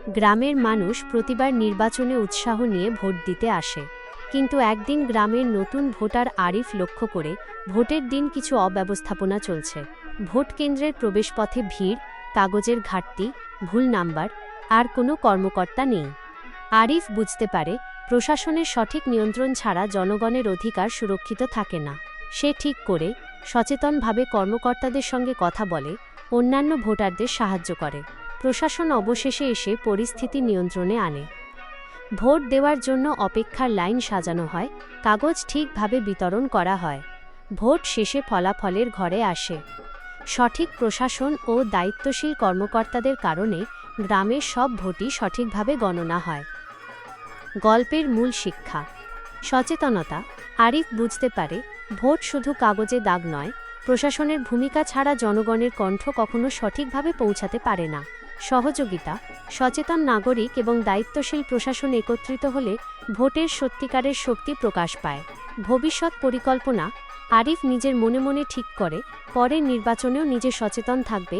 গ্রামের মানুষ প্রতিবার নির্বাচনে উৎসাহ নিয়ে ভোট দিতে আসে। কিন্তু একদিন গ্রামের নতুন ভোটার আরিফ লক্ষ্য করে ভোটের দিন কিছু অব্যবস্থাপনা চলছে। ভোট কেন্দ্রের প্রবেশপথে ভিড়, কাগজের ঘাটতি, ভুল নাম্বার, আর কোনো কর্মকর্তা নেই। আরিফ বুঝতে পারে প্রশাসনের সঠিক নিয়ন্ত্রণ ছাড়া জনগণের অধিকার সুরক্ষিত থাকে না। সে ঠিক করে সচেতনভাবে কর্মকর্তাদের সঙ্গে কথা বলে, অন্যান্য ভোটারদের সাহায্য করে। প্রশাসন অবশেষে এসে পরিস্থিতি নিয়ন্ত্রণে আনে। ভোট দেওয়ার জন্য অপেক্ষার লাইন সাজানো হয়, কাগজ ঠিকভাবে বিতরণ করা হয়। ভোট শেষে ফলাফলের ঘরে আসে। সঠিক প্রশাসন ও দায়িত্বশীল কর্মকর্তাদের কারণে গ্রামের সব ভোটই সঠিকভাবে গণনা হয়। গল্পের মূল শিক্ষা: সচেতনতা। আরিফ বুঝতে পারে ভোট শুধু কাগজে দাগ নয়, প্রশাসনের ভূমিকা ছাড়া জনগণের কণ্ঠ কখনো সঠিকভাবে পৌঁছাতে পারে না। সহযোগিতা। সচেতন নাগরিক এবং দায়িত্বশীল প্রশাসন একত্রিত হলে ভোটের সত্যিকারের শক্তি প্রকাশ পায়। ভবিষ্যৎ পরিকল্পনা। আরিফ নিজের মনে মনে ঠিক করে পরের নির্বাচনেও নিজে সচেতন থাকবে